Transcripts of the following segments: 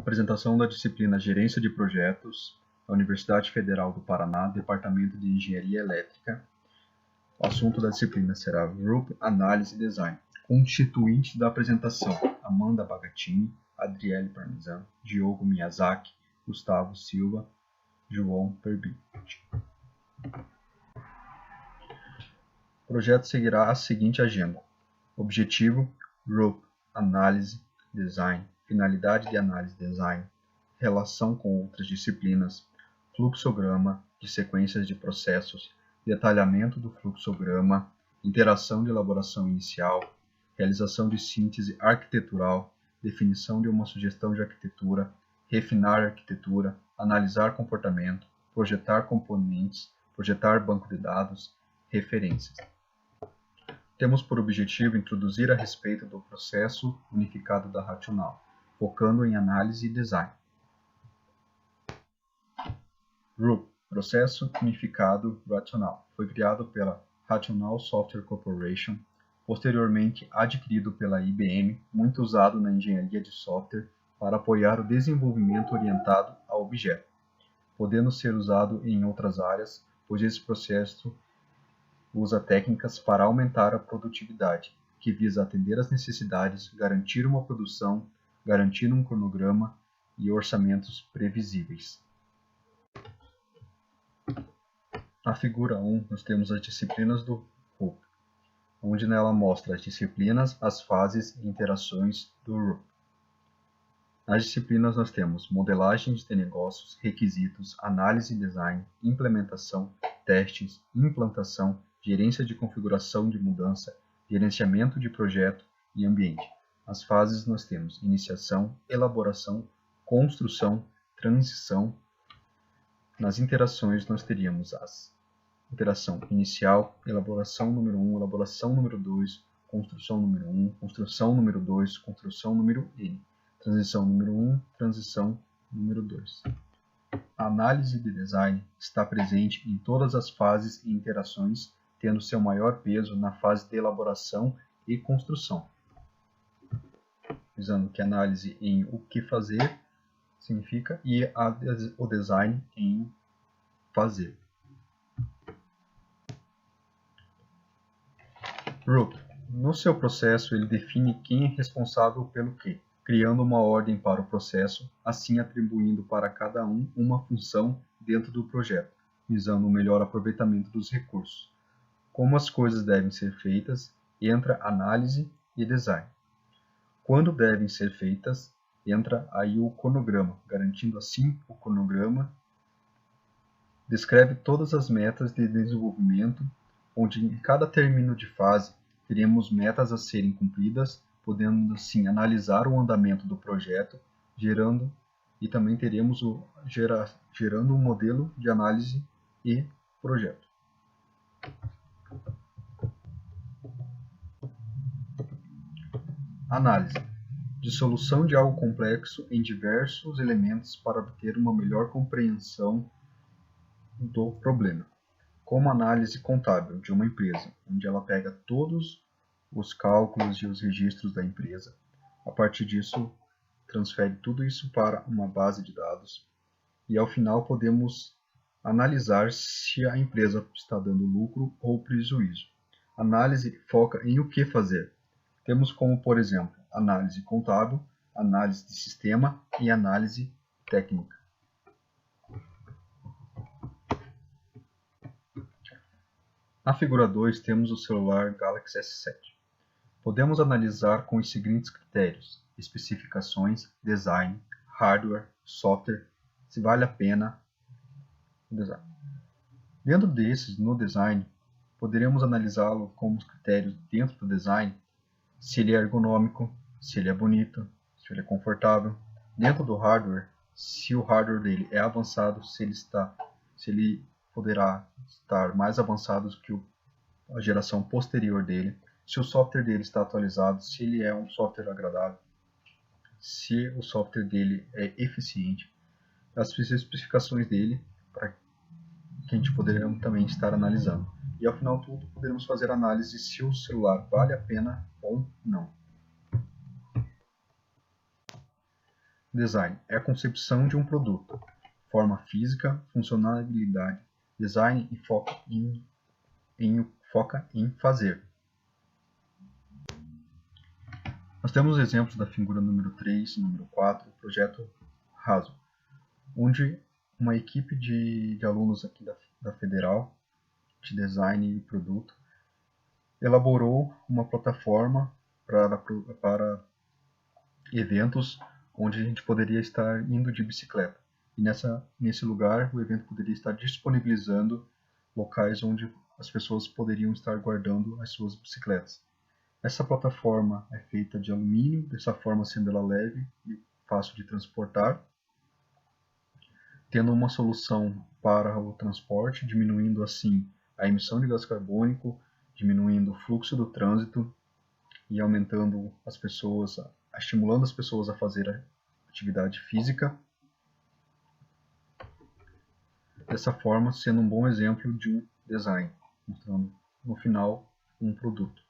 Apresentação da disciplina Gerência de Projetos, da Universidade Federal do Paraná, Departamento de Engenharia Elétrica. O assunto da disciplina será Group Análise e Design. Constituinte da apresentação: Amanda Bagatini, Adriele Parmesan, Diogo Miyazaki, Gustavo Silva, João Perbit. O projeto seguirá a seguinte agenda: objetivo, Group Análise, Design, finalidade de análise e design, relação com outras disciplinas, fluxograma de sequências de processos, detalhamento do fluxograma, interação de elaboração inicial, realização de síntese arquitetural, definição de uma sugestão de arquitetura, refinar a arquitetura, analisar comportamento, projetar componentes, projetar banco de dados, referências. Temos por objetivo introduzir a respeito do processo unificado da Rational, focando em análise e design. RUP, Processo Unificado Rational, foi criado pela Rational Software Corporation, posteriormente adquirido pela IBM, muito usado na engenharia de software para apoiar o desenvolvimento orientado a objeto, podendo ser usado em outras áreas, pois esse processo usa técnicas para aumentar a produtividade, que visa atender às necessidades, garantir uma produção, garantir um cronograma e orçamentos previsíveis. Na figura 1, nós temos as disciplinas do RUP, onde nela mostra as disciplinas, as fases e interações do RUP. Nas disciplinas nós temos modelagens de negócios, requisitos, análise e design, implementação, testes, implantação, gerência de configuração de mudança, gerenciamento de projeto e ambiente. As fases nós temos iniciação, elaboração, construção, transição. Nas interações nós teríamos as interação inicial, elaboração número 1, elaboração número 2, construção número 1, construção número 2, construção número N, transição número 1, transição número 2. A análise de design está presente em todas as fases e interações, tendo seu maior peso na fase de elaboração e construção. Visando que a análise em o que fazer significa e o design em fazer. RUP. No seu processo, ele define quem é responsável pelo quê, criando uma ordem para o processo, assim atribuindo para cada um uma função dentro do projeto, visando o melhor aproveitamento dos recursos. Como as coisas devem ser feitas, entra análise e design. Quando devem ser feitas, entra aí o cronograma, garantindo assim o cronograma. Descreve todas as metas de desenvolvimento, onde em cada término de fase teremos metas a serem cumpridas, podendo assim analisar o andamento do projeto, gerando e também teremos gerando um modelo de análise e projeto. Análise. Dissolução de algo complexo em diversos elementos para obter uma melhor compreensão do problema. Como análise contábil de uma empresa, onde ela pega todos os cálculos e os registros da empresa. A partir disso, transfere tudo isso para uma base de dados. E ao final podemos analisar se a empresa está dando lucro ou prejuízo. Análise foca em o que fazer. Temos como, por exemplo, análise contábil, análise de sistema e análise técnica. Na figura 2 temos o celular Galaxy S7. Podemos analisar com os seguintes critérios: especificações, design, hardware, software, se vale a pena o design. Dentro desses, no design, poderemos analisá-lo como os critérios dentro do design, se ele é ergonômico, se ele é bonito, se ele é confortável. Dentro do hardware, se o hardware dele é avançado, se ele poderá estar mais avançado que a geração posterior dele, se o software dele está atualizado, se ele é um software agradável, se o software dele é eficiente, as especificações dele, para que a gente poderia também estar analisando. E ao final de tudo, poderemos fazer análise se o celular vale a pena ou não. Design é a concepção de um produto, forma física, funcionalidade. Design e foca em fazer. Nós temos exemplos da figura número 3 e número 4, o projeto Raso, onde uma equipe de alunos aqui da Federal, de design e produto, elaborou uma plataforma para eventos onde a gente poderia estar indo de bicicleta. E nesse lugar, o evento poderia estar disponibilizando locais onde as pessoas poderiam estar guardando as suas bicicletas. Essa plataforma é feita de alumínio, dessa forma sendo ela leve e fácil de transportar, tendo uma solução para o transporte, diminuindo assim a emissão de gás carbônico, diminuindo o fluxo do trânsito e aumentando as pessoas, estimulando as pessoas a fazer atividade física. Dessa forma, sendo um bom exemplo de um design, mostrando no final um produto.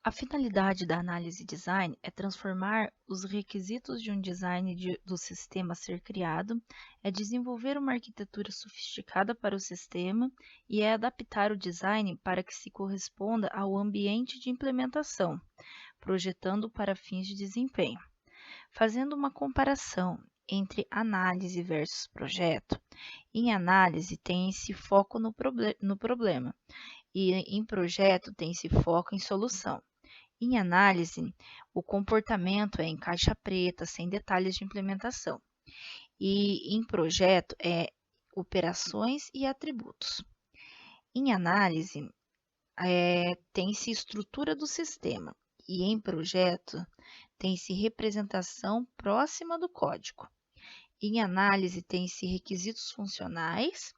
A finalidade da análise design é transformar os requisitos de um design do sistema a ser criado, é desenvolver uma arquitetura sofisticada para o sistema e é adaptar o design para que se corresponda ao ambiente de implementação, projetando para fins de desempenho. Fazendo uma comparação entre análise versus projeto, em análise tem-se foco no problema e em projeto tem-se foco em solução. Em análise, o comportamento é em caixa preta, sem detalhes de implementação. E em projeto é operações e atributos. Em análise, tem-se estrutura do sistema. E em projeto, tem-se representação próxima do código. Em análise, tem-se requisitos funcionais.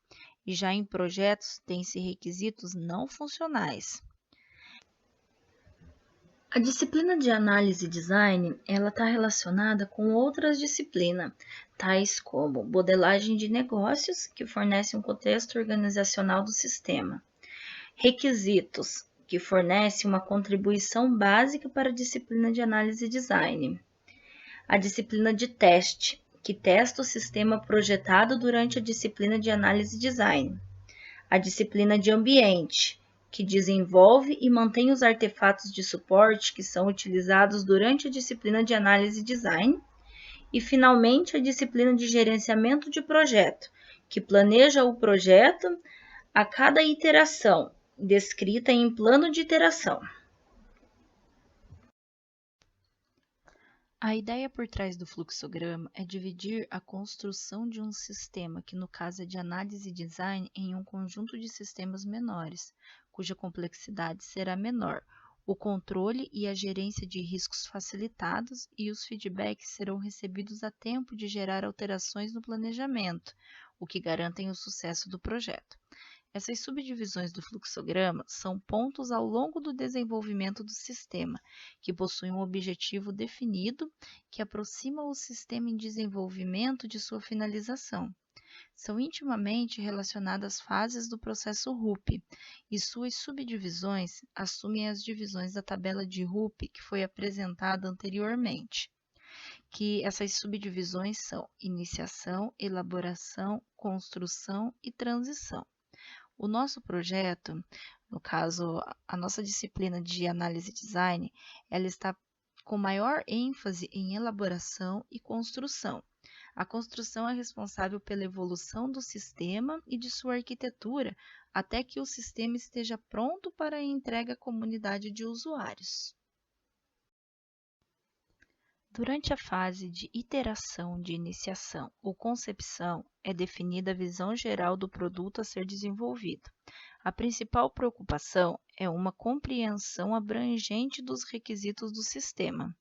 E já em projetos, tem-se requisitos não funcionais. A disciplina de análise design, ela está relacionada com outras disciplinas, tais como modelagem de negócios, que fornece um contexto organizacional do sistema, requisitos, que fornece uma contribuição básica para a disciplina de análise design, a disciplina de teste, que testa o sistema projetado durante a disciplina de análise design, a disciplina de ambiente, que desenvolve e mantém os artefatos de suporte que são utilizados durante a disciplina de análise design, e finalmente a disciplina de gerenciamento de projeto, que planeja o projeto a cada iteração, descrita em plano de iteração. A ideia por trás do fluxograma é dividir a construção de um sistema, que no caso é de análise e design, em um conjunto de sistemas menores, cuja complexidade será menor, o controle e a gerência de riscos facilitados e os feedbacks serão recebidos a tempo de gerar alterações no planejamento, o que garantem o sucesso do projeto. Essas subdivisões do fluxograma são pontos ao longo do desenvolvimento do sistema, que possuem um objetivo definido que aproxima o sistema em desenvolvimento de sua finalização. São intimamente relacionadas às fases do processo RUP, e suas subdivisões assumem as divisões da tabela de RUP que foi apresentada anteriormente, que essas subdivisões são iniciação, elaboração, construção e transição. O nosso projeto, no caso, a nossa disciplina de análise design, ela está com maior ênfase em elaboração e construção. A construção é responsável pela evolução do sistema e de sua arquitetura até que o sistema esteja pronto para a entrega à comunidade de usuários. Durante a fase de iteração, de iniciação ou concepção, é definida a visão geral do produto a ser desenvolvido. A principal preocupação é uma compreensão abrangente dos requisitos do sistema,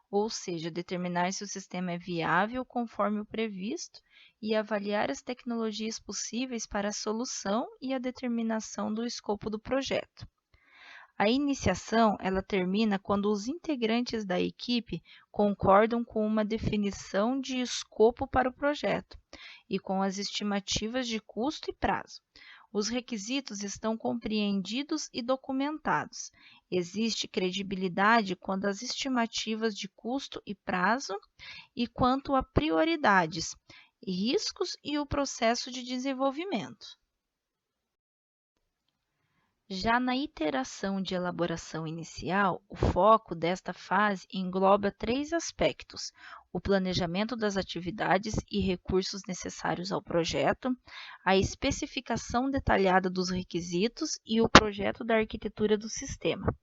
ou seja, determinar se o sistema é viável conforme o previsto e avaliar as tecnologias possíveis para a solução e a determinação do escopo do projeto. A iniciação, ela termina quando os integrantes da equipe concordam com uma definição de escopo para o projeto e com as estimativas de custo e prazo. Os requisitos estão compreendidos e documentados. Existe credibilidade quanto às estimativas de custo e prazo e quanto a prioridades, riscos e o processo de desenvolvimento. Já na iteração de elaboração inicial, o foco desta fase engloba 3 aspectos: o planejamento das atividades e recursos necessários ao projeto, a especificação detalhada dos requisitos e o projeto da arquitetura do sistema.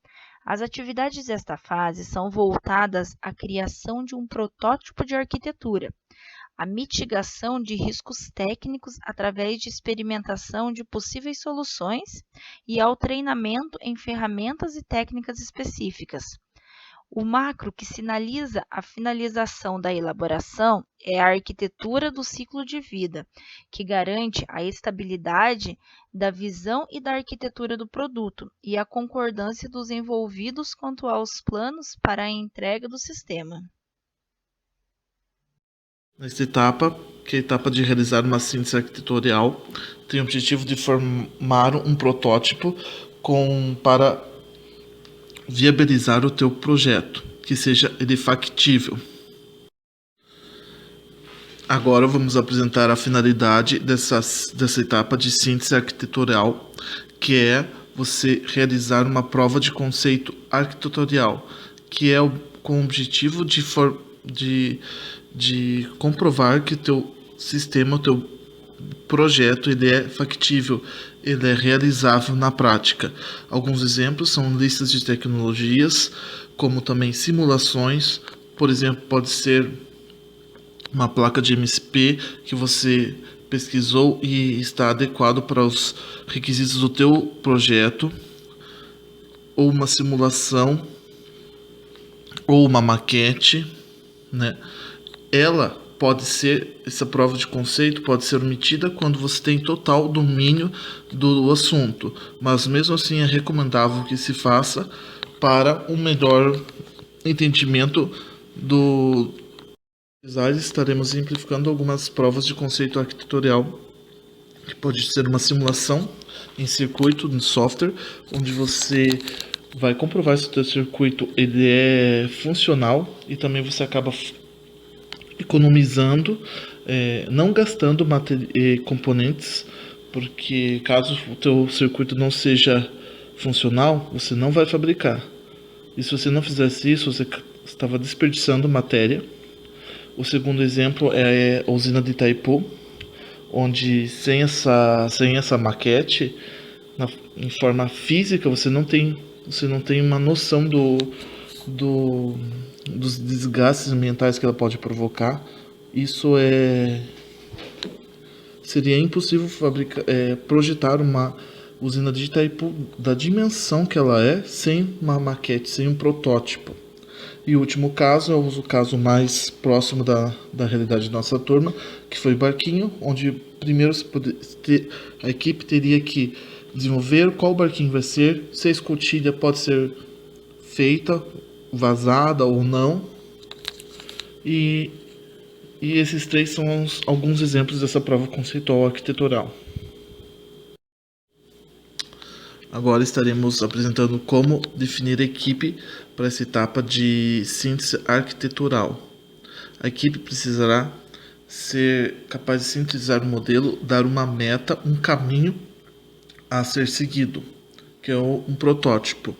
As atividades desta fase são voltadas à criação de um protótipo de arquitetura, a mitigação de riscos técnicos através de experimentação de possíveis soluções e ao treinamento em ferramentas e técnicas específicas. O macro, que sinaliza a finalização da elaboração, é a arquitetura do ciclo de vida, que garante a estabilidade da visão e da arquitetura do produto e a concordância dos envolvidos quanto aos planos para a entrega do sistema. Nesta etapa, que é a etapa de realizar uma síntese arquitetorial, tem o objetivo de formar um protótipo para viabilizar o teu projeto, que seja ele factível. Agora vamos apresentar a finalidade dessa etapa de síntese arquitetorial, que é você realizar uma prova de conceito arquitetorial, que é com o objetivo de comprovar que o teu sistema, o teu projeto, ele é factível, ele é realizável na prática. Alguns exemplos são listas de tecnologias, como também simulações. Por exemplo, pode ser uma placa de MSP que você pesquisou e está adequado para os requisitos do teu projeto, ou uma simulação, ou uma maquete, né? Essa prova de conceito pode ser omitida quando você tem total domínio do assunto, mas mesmo assim é recomendável que se faça para um melhor entendimento do design. Estaremos simplificando algumas provas de conceito arquitetorial, que pode ser uma simulação em circuito, no software, onde você vai comprovar se o seu circuito ele é funcional, e também você acaba economizando, não gastando componentes, porque caso o teu circuito não seja funcional, você não vai fabricar. E se você não fizesse isso, você estava desperdiçando matéria. O segundo exemplo é a usina de Itaipu, onde sem essa maquete, em forma física, você não tem uma noção dos desgastes ambientais que ela pode provocar. Isso seria impossível projetar uma usina de Itaipu da dimensão que ela é sem uma maquete, sem um protótipo. E o último caso é o caso mais próximo da realidade da nossa turma, que foi o barquinho, onde primeiro a equipe teria que desenvolver qual barquinho vai ser, se a escotilha pode ser feita, vazada ou não. E esses 3 são alguns exemplos dessa prova conceitual arquitetural. Agora estaremos apresentando como definir a equipe para essa etapa de síntese arquitetural. A equipe precisará ser capaz de sintetizar o modelo, dar uma meta, um caminho a ser seguido, que é um protótipo.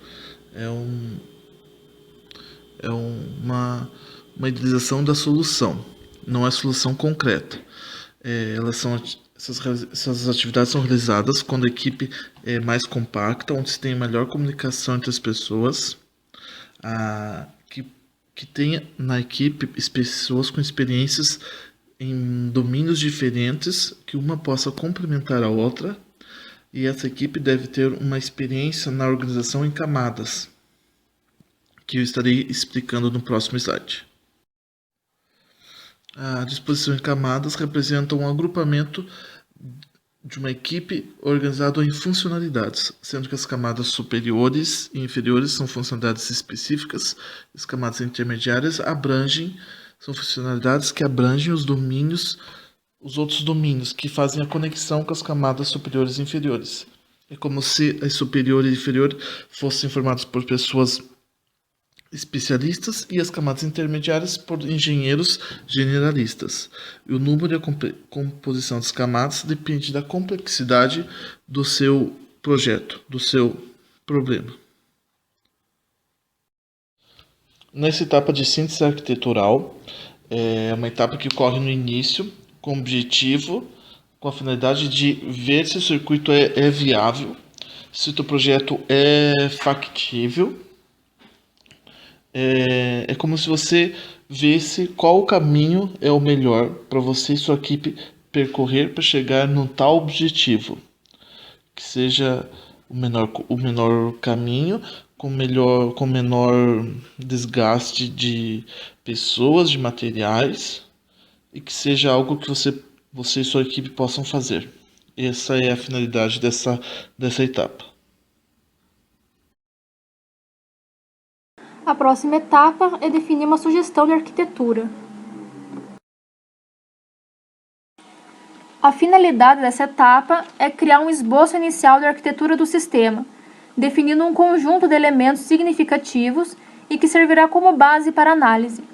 É uma idealização da solução, não é solução concreta. Essas atividades são realizadas quando a equipe é mais compacta, onde se tem melhor comunicação entre as pessoas, que tenha na equipe pessoas com experiências em domínios diferentes, que uma possa complementar a outra, e essa equipe deve ter uma experiência na organização em camadas, que eu estarei explicando no próximo slide. A disposição em camadas representa um agrupamento de uma equipe organizado em funcionalidades, sendo que as camadas superiores e inferiores são funcionalidades específicas, as camadas intermediárias são funcionalidades que abrangem os domínios os outros domínios que fazem a conexão com as camadas superiores e inferiores. É como se a superior e inferior fossem formados por pessoas especialistas e as camadas intermediárias por engenheiros generalistas. E o número e a composição das camadas depende da complexidade do seu projeto, do seu problema. Nessa etapa de síntese arquitetural, é uma etapa que ocorre no início, com o objetivo, com a finalidade de ver se o circuito é viável, se o teu projeto é factível. É como se você visse qual o caminho é o melhor para você e sua equipe percorrer para chegar no tal objetivo. Que seja o menor caminho, com menor desgaste de pessoas, de materiais, e que seja algo que você e sua equipe possam fazer. Essa é a finalidade dessa etapa. A próxima etapa é definir uma sugestão de arquitetura. A finalidade dessa etapa é criar um esboço inicial da arquitetura do sistema, definindo um conjunto de elementos significativos e que servirá como base para análise.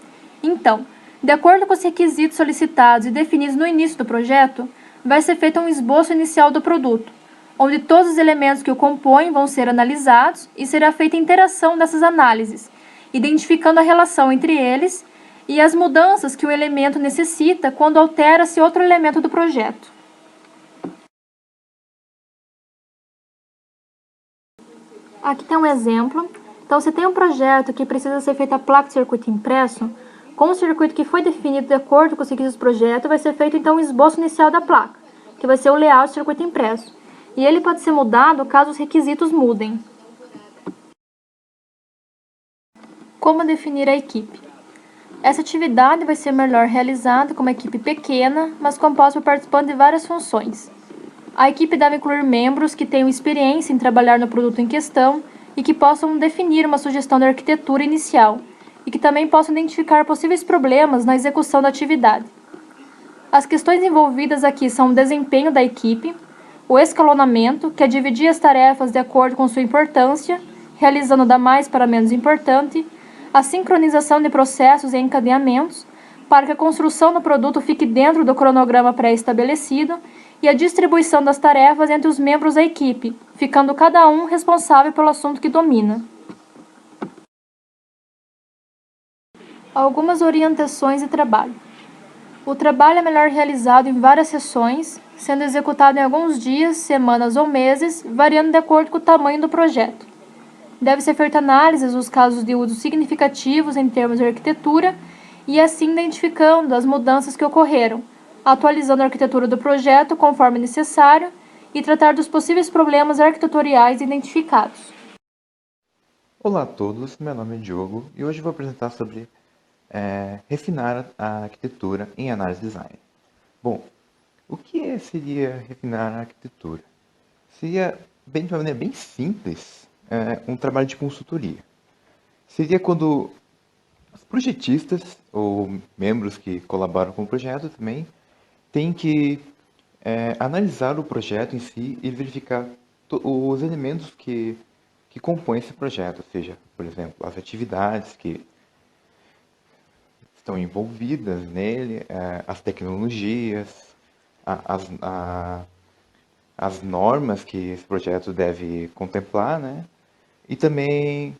Então, de acordo com os requisitos solicitados e definidos no início do projeto, vai ser feito um esboço inicial do produto, onde todos os elementos que o compõem vão ser analisados e será feita a interação dessas análises, identificando a relação entre eles e as mudanças que o elemento necessita quando altera-se outro elemento do projeto. Aqui tem um exemplo. Então, se tem um projeto que precisa ser feita a placa de circuito impresso, com o circuito que foi definido de acordo com os requisitos do projeto, vai ser feito então o esboço inicial da placa, que vai ser o layout do circuito impresso. E ele pode ser mudado caso os requisitos mudem. Como definir a equipe? Essa atividade vai ser melhor realizada com uma equipe pequena, mas composta por participantes de várias funções. A equipe deve incluir membros que tenham experiência em trabalhar no produto em questão e que possam definir uma sugestão de arquitetura inicial e que também possam identificar possíveis problemas na execução da atividade. As questões envolvidas aqui são o desempenho da equipe, o escalonamento, que é dividir as tarefas de acordo com sua importância, realizando da mais para menos importante, a sincronização de processos e encadeamentos, para que a construção do produto fique dentro do cronograma pré-estabelecido, e a distribuição das tarefas entre os membros da equipe, ficando cada um responsável pelo assunto que domina. Algumas orientações de trabalho. O trabalho é melhor realizado em várias sessões, sendo executado em alguns dias, semanas ou meses, variando de acordo com o tamanho do projeto. Deve ser feita análise dos casos de uso significativos em termos de arquitetura e assim identificando as mudanças que ocorreram, atualizando a arquitetura do projeto conforme necessário e tratar dos possíveis problemas arquitetoriais identificados. Olá a todos, meu nome é Diogo e hoje vou apresentar sobre refinar a arquitetura em análise design. Bom, o que seria refinar a arquitetura? Seria, de uma maneira bem simples, um trabalho de consultoria. Seria quando os projetistas ou membros que colaboram com o projeto também têm que analisar o projeto em si e verificar os elementos que compõem esse projeto, ou seja, por exemplo, as atividades que estão envolvidas nele, as tecnologias, as normas que esse projeto deve contemplar, né? E também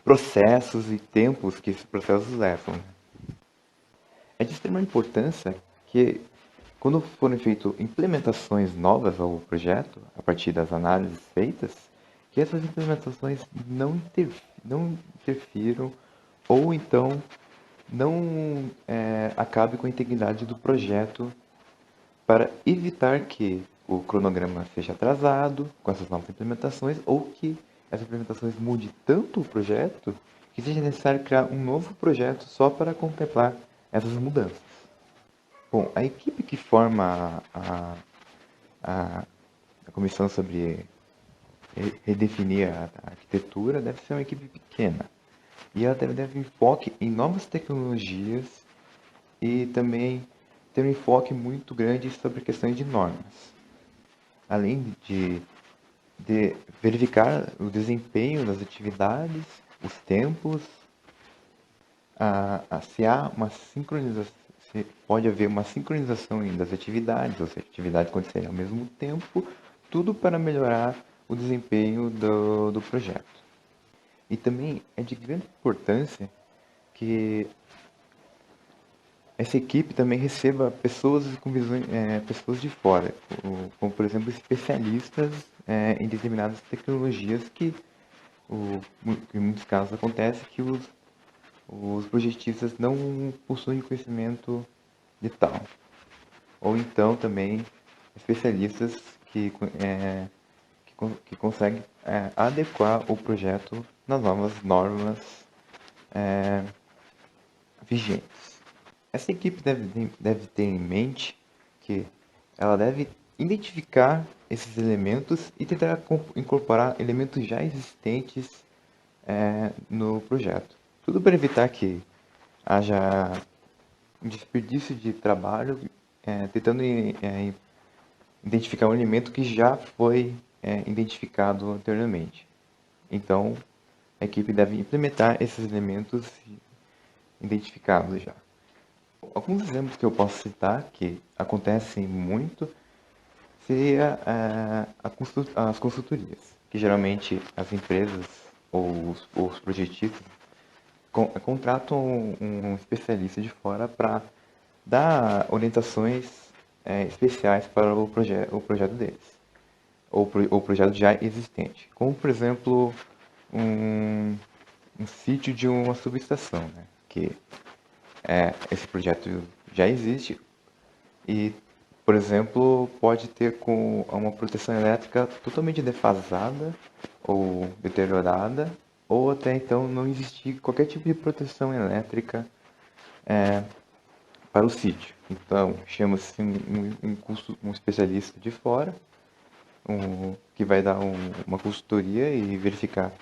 processos e tempos que esses processos levam. É de extrema importância que, quando forem feitas implementações novas ao projeto, a partir das análises feitas, que essas implementações não interfiram ou então não acabe com a integridade do projeto, para evitar que o cronograma seja atrasado com essas novas implementações ou que essas implementações mudem tanto o projeto que seja necessário criar um novo projeto só para contemplar essas mudanças. Bom, a equipe que forma a comissão sobre redefinir a arquitetura deve ser uma equipe pequena. E ela deve dar enfoque em novas tecnologias e também ter um enfoque muito grande sobre questões de normas, além de verificar o desempenho das atividades, os tempos, se há uma sincronização, se pode haver uma sincronização das atividades, ou seja, atividades acontecerem ao mesmo tempo, tudo para melhorar o desempenho do projeto. E também é de grande importância que essa equipe também receba pessoas com visões, pessoas de fora, como por exemplo especialistas em determinadas tecnologias que em muitos casos acontece que os projetistas não possuem conhecimento de tal. Ou então também especialistas que conseguem adequar o projeto nas novas normas vigentes. Essa equipe deve ter em mente que ela deve identificar esses elementos e tentar incorporar elementos já existentes no projeto. Tudo para evitar que haja um desperdício de trabalho tentando identificar um elemento que já foi identificado anteriormente. Então, a equipe deve implementar esses elementos identificados já. Alguns exemplos que eu posso citar que acontecem muito seria as consultorias, que geralmente as empresas ou os projetistas contratam um especialista de fora para dar orientações especiais para o projeto deles, ou o projeto já existente, como por exemplo um sítio de uma subestação, né? Que esse projeto já existe e, por exemplo, pode ter com uma proteção elétrica totalmente defasada ou deteriorada, ou até então não existir qualquer tipo de proteção elétrica para o sítio. Então, chama-se um especialista de fora, que vai dar uma consultoria e verificar,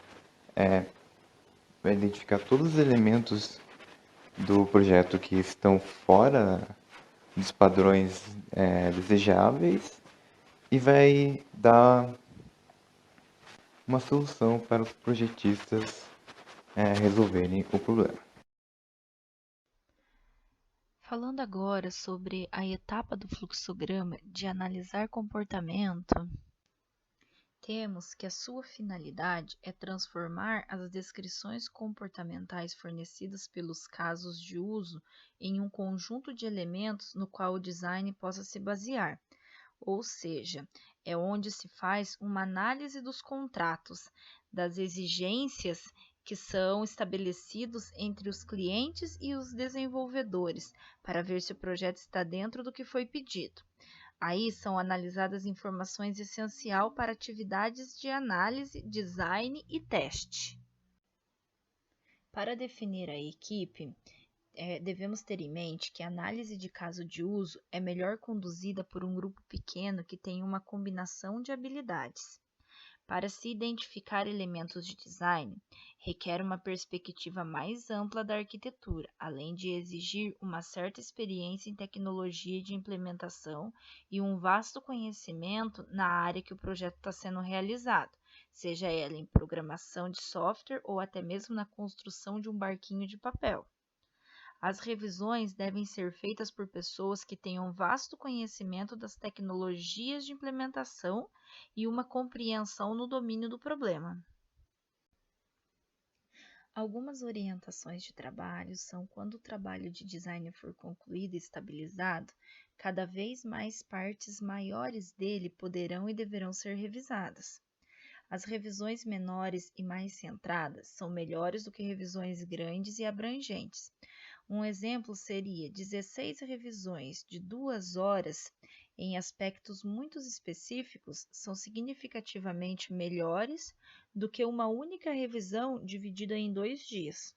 vai identificar todos os elementos do projeto que estão fora dos padrões desejáveis e vai dar uma solução para os projetistas resolverem o problema. Falando agora sobre a etapa do fluxograma de analisar comportamento, temos que a sua finalidade é transformar as descrições comportamentais fornecidas pelos casos de uso em um conjunto de elementos no qual o design possa se basear, ou seja, é onde se faz uma análise dos contratos, das exigências que são estabelecidos entre os clientes e os desenvolvedores, para ver se o projeto está dentro do que foi pedido. Aí são analisadas informações essenciais para atividades de análise, design e teste. Para definir a equipe, devemos ter em mente que a análise de caso de uso é melhor conduzida por um grupo pequeno que tem uma combinação de habilidades. Para se identificar elementos de design, requer uma perspectiva mais ampla da arquitetura, além de exigir uma certa experiência em tecnologia de implementação e um vasto conhecimento na área que o projeto está sendo realizado, seja ela em programação de software ou até mesmo na construção de um barquinho de papel. As revisões devem ser feitas por pessoas que tenham vasto conhecimento das tecnologias de implementação e uma compreensão no domínio do problema. Algumas orientações de trabalho são: quando o trabalho de design for concluído e estabilizado, cada vez mais partes maiores dele poderão e deverão ser revisadas. As revisões menores e mais centradas são melhores do que revisões grandes e abrangentes. Um exemplo seria 16 revisões de 2 horas em aspectos muito específicos são significativamente melhores do que uma única revisão dividida em 2 dias.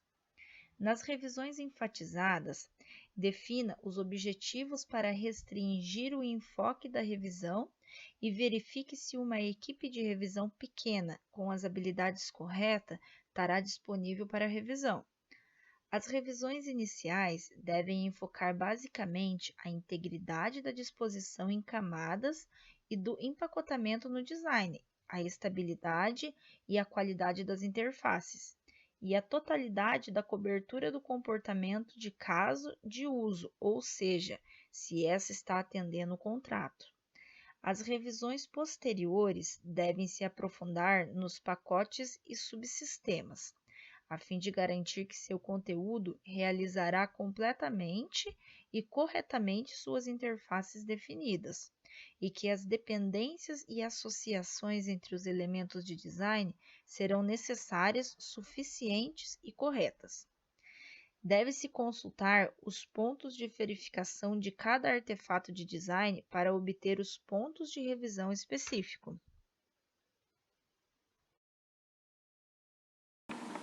Nas revisões enfatizadas, defina os objetivos para restringir o enfoque da revisão e verifique se uma equipe de revisão pequena, com as habilidades corretas, estará disponível para a revisão. As revisões iniciais devem enfocar basicamente a integridade da disposição em camadas e do empacotamento no design, a estabilidade e a qualidade das interfaces, e a totalidade da cobertura do comportamento de caso de uso, ou seja, se essa está atendendo o contrato. As revisões posteriores devem se aprofundar nos pacotes e subsistemas, a fim de garantir que seu conteúdo realizará completamente e corretamente suas interfaces definidas, e que as dependências e associações entre os elementos de design serão necessárias, suficientes e corretas. Deve-se consultar os pontos de verificação de cada artefato de design para obter os pontos de revisão específico.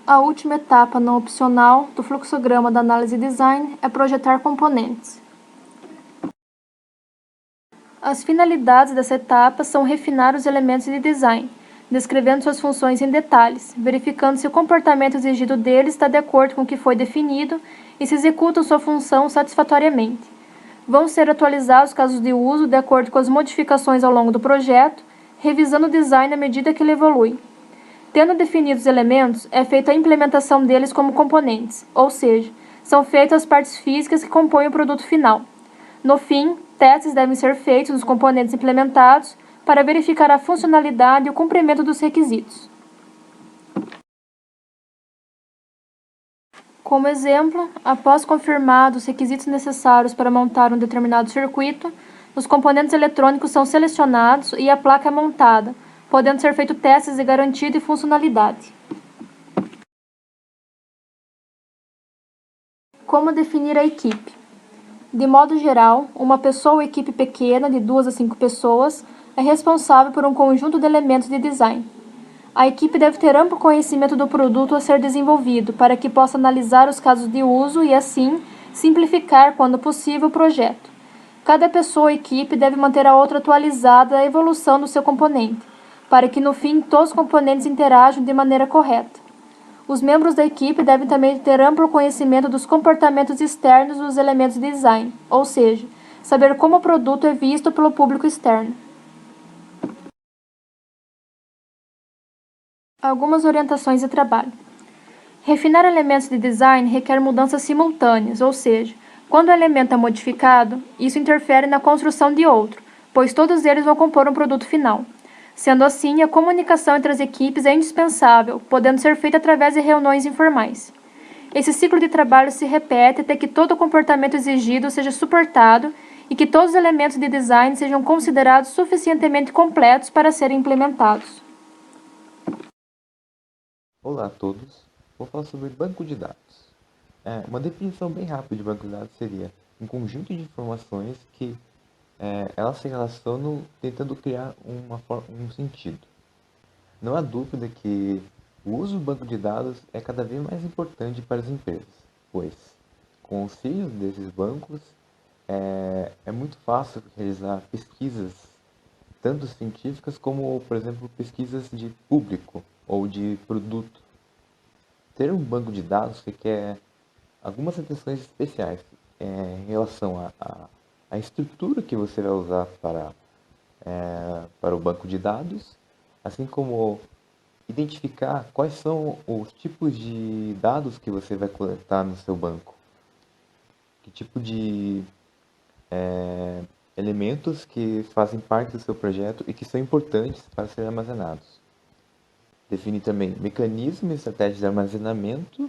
A última etapa não opcional do fluxograma da análise design é projetar componentes. As finalidades dessa etapa são refinar os elementos de design, descrevendo suas funções em detalhes, verificando se o comportamento exigido deles está de acordo com o que foi definido e se executam sua função satisfatoriamente. Vão ser atualizados os casos de uso de acordo com as modificações ao longo do projeto, revisando o design à medida que ele evolui. Tendo definidos os elementos, é feita a implementação deles como componentes, ou seja, são feitas as partes físicas que compõem o produto final. No fim, testes devem ser feitos nos componentes implementados para verificar a funcionalidade e o cumprimento dos requisitos. Como exemplo, após confirmados os requisitos necessários para montar um determinado circuito, os componentes eletrônicos são selecionados e a placa é montada, podendo ser feito testes de garantia e funcionalidade. Como definir a equipe? De modo geral, uma pessoa ou equipe pequena, de 2 a 5 pessoas, é responsável por um conjunto de elementos de design. A equipe deve ter amplo conhecimento do produto a ser desenvolvido, para que possa analisar os casos de uso e, assim, simplificar, quando possível, o projeto. Cada pessoa ou equipe deve manter a outra atualizada a evolução do seu componente, para que no fim todos os componentes interajam de maneira correta. Os membros da equipe devem também ter amplo conhecimento dos comportamentos externos dos elementos de design, ou seja, saber como o produto é visto pelo público externo. Algumas orientações de trabalho. Refinar elementos de design requer mudanças simultâneas, ou seja, quando o elemento é modificado, isso interfere na construção de outro, pois todos eles vão compor um produto final. Sendo assim, a comunicação entre as equipes é indispensável, podendo ser feita através de reuniões informais. Esse ciclo de trabalho se repete até que todo o comportamento exigido seja suportado e que todos os elementos de design sejam considerados suficientemente completos para serem implementados. Olá a todos, vou falar sobre banco de dados. Uma definição bem rápida de banco de dados seria um conjunto de informações que elas se relacionam tentando criar um sentido. Não há dúvida que o uso do banco de dados é cada vez mais importante para as empresas, pois, com o auxílio desses bancos, é muito fácil realizar pesquisas, tanto científicas como, por exemplo, pesquisas de público ou de produto. Ter um banco de dados requer algumas atenções especiais em relação à estrutura que você vai usar para o banco de dados, assim como identificar quais são os tipos de dados que você vai coletar no seu banco, que tipo de elementos que fazem parte do seu projeto e que são importantes para serem armazenados. Definir também mecanismos e estratégias de armazenamento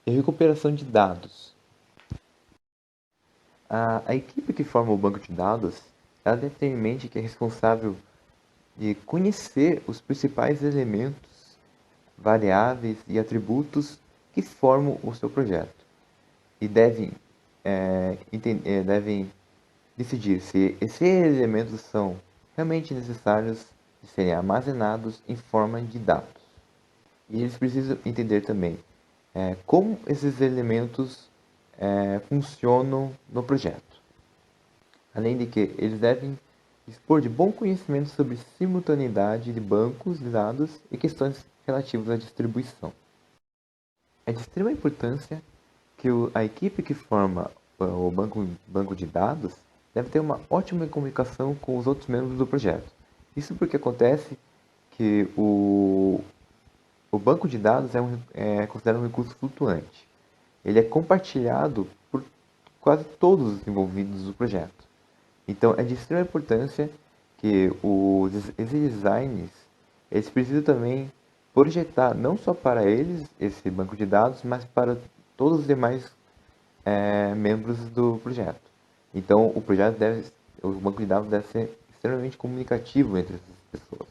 e recuperação de dados. A equipe que forma o banco de dados, ela deve ter em mente que é responsável de conhecer os principais elementos, variáveis e atributos que formam o seu projeto. E devem decidir se esses elementos são realmente necessários de serem armazenados em forma de dados. E eles precisam entender também como esses elementos funcionam no projeto. Além de que eles devem dispor de bom conhecimento sobre simultaneidade de bancos de dados e questões relativas à distribuição. É de extrema importância que a equipe que forma o banco de dados deve ter uma ótima comunicação com os outros membros do projeto. Isso porque acontece que o banco de dados é considerado um recurso flutuante. Ele é compartilhado por quase todos os envolvidos do projeto. Então, é de extrema importância que os designers eles precisam também projetar não só para eles esse banco de dados, mas para todos os demais membros do projeto. Então, o banco de dados deve ser extremamente comunicativo entre essas pessoas.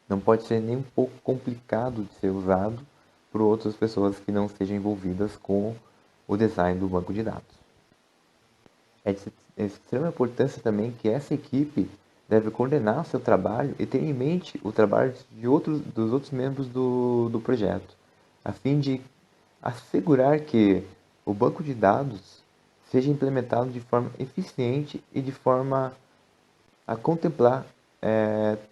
Não pode ser nem um pouco complicado de ser usado por outras pessoas que não estejam envolvidas com o design do banco de dados. É de extrema importância também que essa equipe deve coordenar o seu trabalho e ter em mente o trabalho dos outros membros do projeto, a fim de assegurar que o banco de dados seja implementado de forma eficiente e de forma a contemplar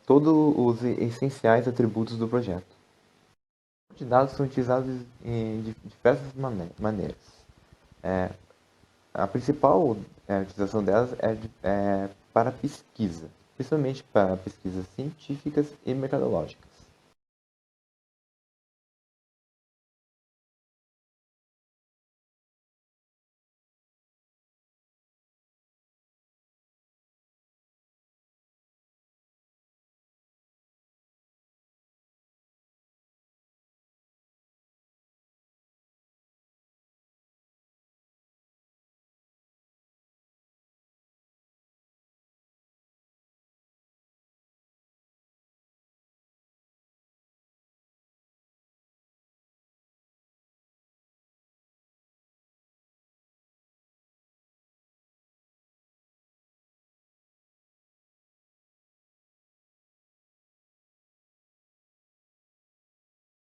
todos os essenciais atributos do projeto. Os bancos de dados são utilizados de diversas maneiras. A principal utilização delas é para pesquisa, principalmente para pesquisas científicas e mercadológicas.